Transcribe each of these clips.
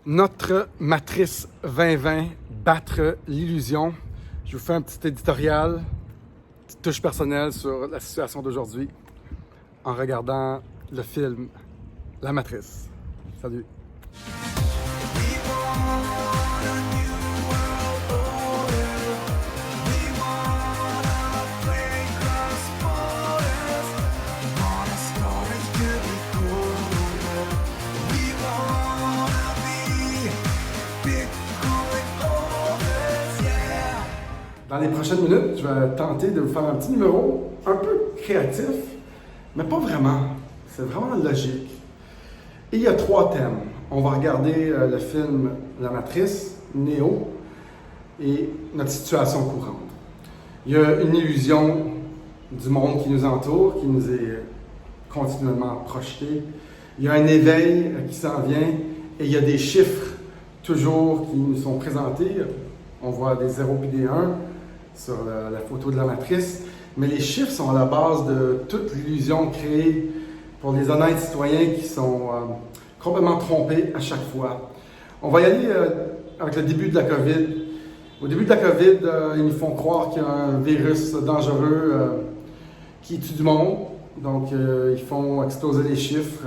Notre matrice 2020, battre l'illusion. Je vous fais un petit éditorial, une petite touche personnelle sur la situation d'aujourd'hui en regardant le film La Matrice. Salut! Dans les prochaines minutes, je vais tenter de vous faire un petit numéro un peu créatif, mais pas vraiment. C'est vraiment logique. Et il y a 3 thèmes. On va regarder le film La Matrice, Neo, et notre situation courante. Il y a une illusion du monde qui nous entoure, qui nous est continuellement projeté. Il y a un éveil qui s'en vient, et il y a des chiffres toujours qui nous sont présentés. On voit des 0 et des 1 sur la photo de la matrice, mais les chiffres sont à la base de toute l'illusion créée pour les honnêtes citoyens qui sont complètement trompés à chaque fois. On va y aller avec le début de la COVID. Au début de la COVID, ils nous font croire qu'il y a un virus dangereux qui tue du monde. Donc, ils font exploser les chiffres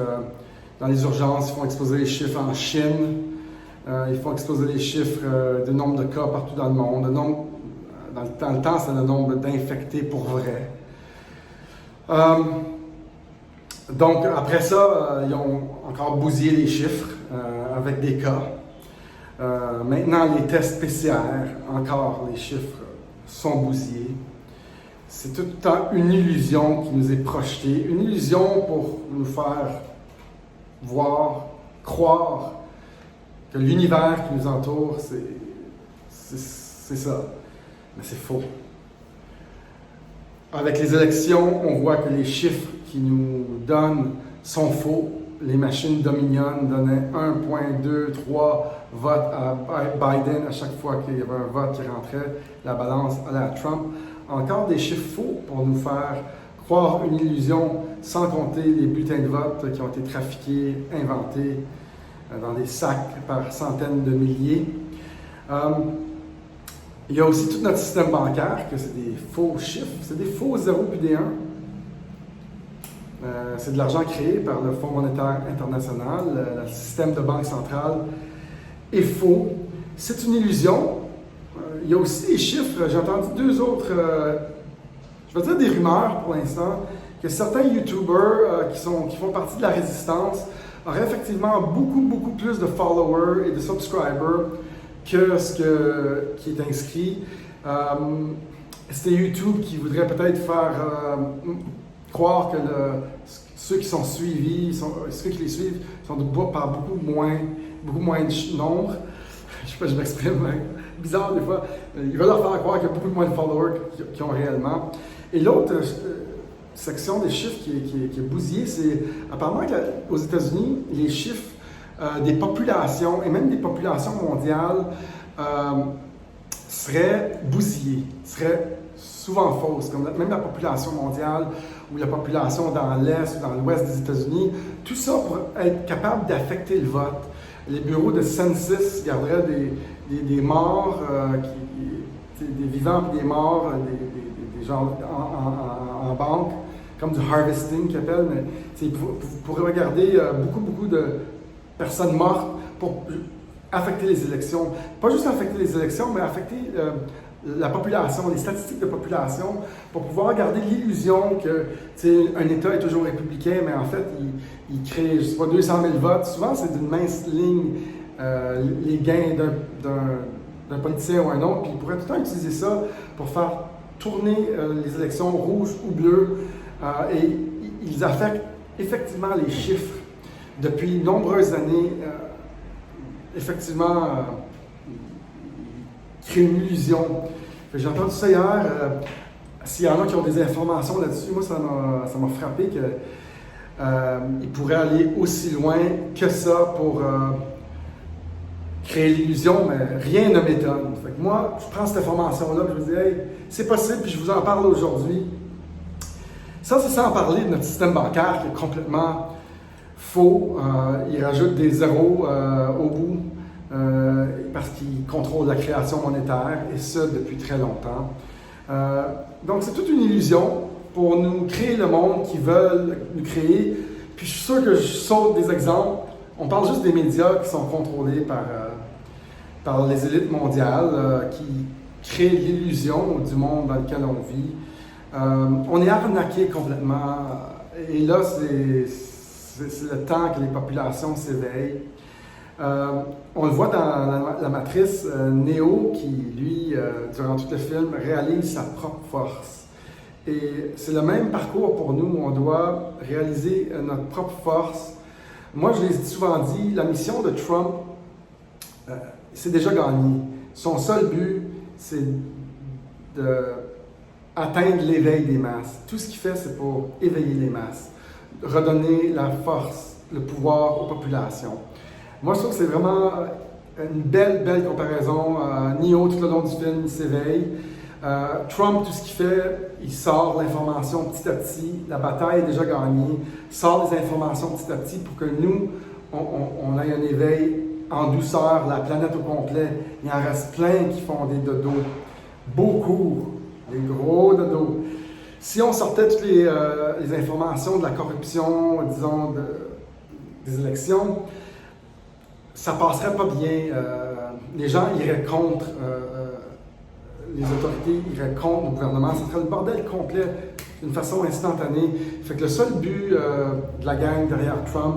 dans les urgences, ils font exploser les chiffres en Chine, ils font exploser les chiffres du nombre de cas partout dans le monde, dans le temps, c'est le nombre d'infectés pour vrai. Donc, après ça, ils ont encore bousillé les chiffres avec des cas. Maintenant, les tests PCR, encore les chiffres sont bousillés. C'est tout le temps une illusion qui nous est projetée, une illusion pour nous faire voir, croire que l'univers qui nous entoure, c'est ça. Mais c'est faux. Avec les élections, on voit que les chiffres qui nous donnent sont faux. Les machines Dominion donnaient 1,23 votes à Biden à chaque fois qu'il y avait un vote qui rentrait, la balance allait à Trump. Encore des chiffres faux pour nous faire croire une illusion, sans compter les bulletins de vote qui ont été trafiqués, inventés dans des sacs par centaines de milliers. Il y a aussi tout notre système bancaire, que c'est des faux chiffres, c'est des faux 0 puis des 1. C'est de l'argent créé par le Fonds monétaire international, le système de banque centrale est faux. C'est une illusion. Il y a aussi des chiffres, j'ai entendu 2 autres, je vais dire des rumeurs pour l'instant, que certains YouTubers qui font partie de la résistance auraient effectivement beaucoup plus de followers et de subscribers que ce qui est inscrit. C'est YouTube qui voudrait peut-être faire croire que ceux qui sont suivis, ceux qui les suivent, sont par beaucoup moins de nombre. Je sais pas, je m'exprime bizarre des fois. Ils veulent leur faire croire qu'il y a beaucoup moins de followers qu'ils ont réellement. Et l'autre section des chiffres qui est bousillée, c'est apparemment qu'aux États-Unis, les chiffres des populations, et même des populations mondiales, seraient bousillées, seraient souvent fausses, comme même la population mondiale ou la population dans l'Est ou dans l'Ouest des États-Unis, tout ça pour être capable d'affecter le vote. Les bureaux de census garderaient des morts, des vivants et des morts, des gens en banque, comme du harvesting qu'ils appellent, mais pour regarder beaucoup de personnes mortes pour affecter les élections. Pas juste affecter les élections, mais affecter la population, les statistiques de population, pour pouvoir garder l'illusion que un État est toujours républicain, mais en fait, il crée, je sais pas, 200 000 votes. Souvent, c'est d'une mince ligne les gains d'un politicien ou un autre, puis il pourrait tout le temps utiliser ça pour faire tourner les élections rouges ou bleues, et ils affectent effectivement les chiffres. Depuis de nombreuses années, effectivement, créer une illusion. J'ai entendu ça hier. S'il y en a qui ont des informations là-dessus, moi, ça m'a frappé qu'ils pourraient aller aussi loin que ça pour créer l'illusion, mais rien ne m'étonne. Fait que moi, je prends cette information-là et je me dis, hey, c'est possible, puis je vous en parle aujourd'hui. Ça, c'est sans parler de notre système bancaire qui est complètement faux. Il rajoute des zéros au bout. parce qu'il contrôle la création monétaire, et ce, depuis très longtemps. Donc, c'est toute une illusion pour nous créer le monde qu'ils veulent nous créer. Puis, je suis sûr que je saute des exemples. On parle juste des médias qui sont contrôlés par les élites mondiales, qui créent l'illusion du monde dans lequel on vit. On est arnaqué complètement. Et là, c'est le temps que les populations s'éveillent. On le voit dans la Matrice, Neo qui, lui, durant tout le film, réalise sa propre force. Et c'est le même parcours pour nous. On doit réaliser notre propre force. Moi, je l'ai souvent dit, la mission de Trump, c'est déjà gagné. Son seul but, c'est d'atteindre l'éveil des masses. Tout ce qu'il fait, c'est pour éveiller les masses, redonner la force, le pouvoir aux populations. Moi, je trouve que c'est vraiment une belle comparaison. Neo, tout le long du film, il s'éveille. Trump, tout ce qu'il fait, il sort l'information petit à petit. La bataille est déjà gagnée. Sort les informations petit à petit pour que nous, on ait un éveil en douceur, la planète au complet. Il en reste plein qui font des dodos. Beaucoup. Des gros dodos. Si on sortait toutes les informations de la corruption, disons, des élections, ça passerait pas bien. Les gens iraient contre les autorités, iraient contre le gouvernement. Ça serait le bordel complet d'une façon instantanée. Fait que le seul but de la gang derrière Trump,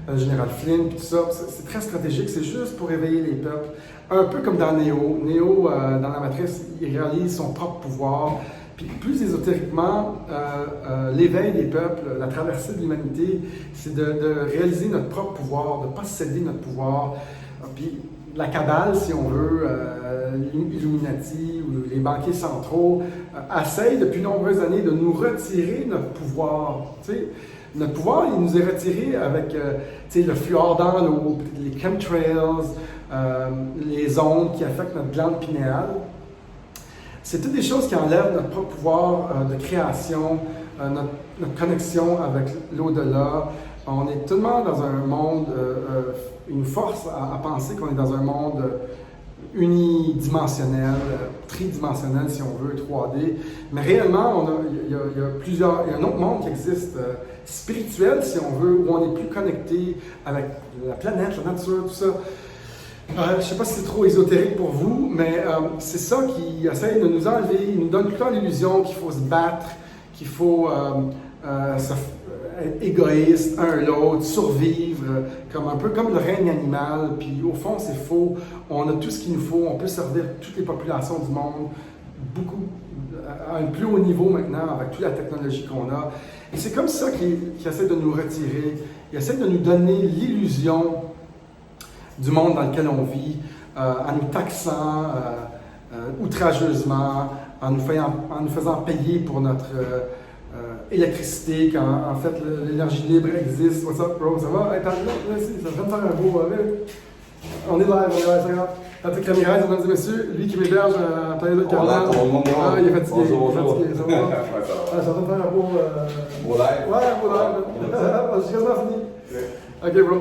le général Flynn, tout ça, c'est très stratégique. C'est juste pour éveiller les peuples. Un peu comme dans Neo. Neo, dans la Matrice, il réalise son propre pouvoir. Puis plus ésotériquement, l'éveil des peuples, la traversée de l'humanité, c'est de réaliser notre propre pouvoir, de ne pas céder notre pouvoir. Puis la cabale, si on veut, l'Illuminati ou les banquiers centraux, essayent depuis de nombreuses années de nous retirer notre pouvoir. T'sais, notre pouvoir, il nous est retiré avec le fluor dans l'eau, les chemtrails, les ondes qui affectent notre glande pinéale. C'est toutes des choses qui enlèvent notre propre pouvoir de création, notre connexion avec l'au-delà. On est tellement dans un monde, une force à penser qu'on est dans un monde unidimensionnel, tridimensionnel si on veut, 3D. Mais réellement, il y a un autre monde qui existe, spirituel si on veut, où on est plus connecté avec la planète, la nature, tout ça. Je ne sais pas si c'est trop ésotérique pour vous, mais c'est ça qui essaie de nous enlever. Il nous donne tout le temps l'illusion qu'il faut se battre, qu'il faut être égoïste, un l'autre, survivre, un peu comme le règne animal. Puis au fond, c'est faux. On a tout ce qu'il nous faut. On peut servir toutes les populations du monde, beaucoup, à un plus haut niveau maintenant, avec toute la technologie qu'on a. Et c'est comme ça qu'il essaie de nous retirer. Il essaie de nous donner l'illusion du monde dans lequel on vit, en nous taxant outrageusement, en nous faisant payer pour notre électricité, quand en fait l'énergie libre existe. What's up, bro? Ça va? Hey, merci, ça vient de faire un beau. On est live, c'est grave. Patrick Ramirez, mesdames et messieurs, lui qui m'héberge à Playa del Carmen. Il est fatigué. Bonjour. Il est fatigué, ça va? Ça vient de faire un beau. Beau live? Ouais, beau live. Je suis quasiment fini. Ok, bro.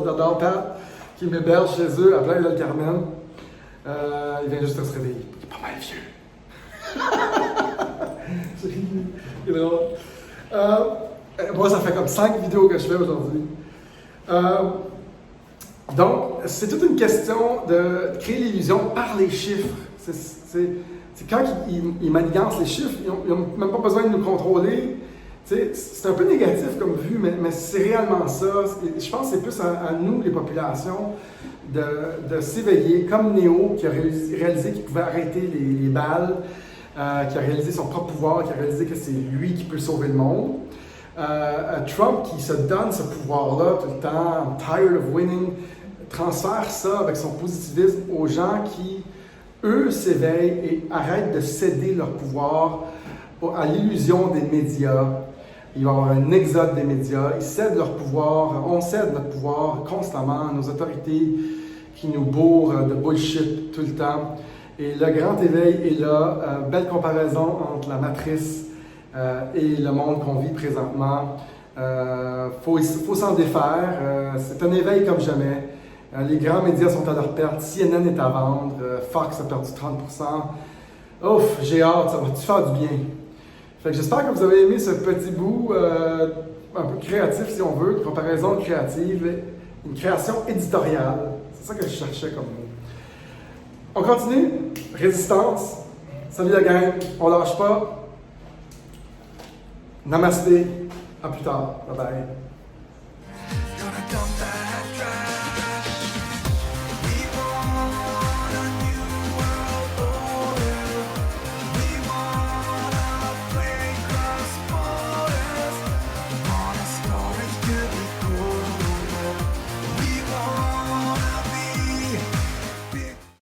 J'adore Pat, qui m'héberge chez eux à Playa del Carmen. Il vient juste de se réveiller. Il est pas mal vieux. C'est drôle. Moi, ça fait comme 5 vidéos que je fais aujourd'hui. Donc, c'est toute une question de créer l'illusion par les chiffres. C'est quand ils manigancent les chiffres, ils n'ont même pas besoin de nous contrôler. C'est un peu négatif comme vue, mais c'est réellement ça. Je pense que c'est plus à nous, les populations, de s'éveiller, comme Neo, qui a réalisé qu'il pouvait arrêter les balles, qui a réalisé son propre pouvoir, qui a réalisé que c'est lui qui peut sauver le monde. Trump, qui se donne ce pouvoir-là tout le temps, tired of winning, transfère ça avec son positivisme aux gens qui, eux, s'éveillent et arrêtent de céder leur pouvoir à l'illusion des médias. Il va y avoir un exode des médias, ils cèdent leur pouvoir, on cède notre pouvoir constamment à nos autorités qui nous bourrent de bullshit tout le temps. Et le grand éveil est là, belle comparaison entre la matrice et le monde qu'on vit présentement. Faut s'en défaire, c'est un éveil comme jamais. Les grands médias sont à leur perte. CNN est à vendre. Fox a perdu 30%. Ouf, j'ai hâte, ça va-tu faire du bien? Fait que j'espère que vous avez aimé ce petit bout un peu créatif, si on veut, de comparaison créative, une création éditoriale. C'est ça que je cherchais comme mot. On continue. Résistance. Salut la gang. On lâche pas. Namasté. À plus tard. Bye bye.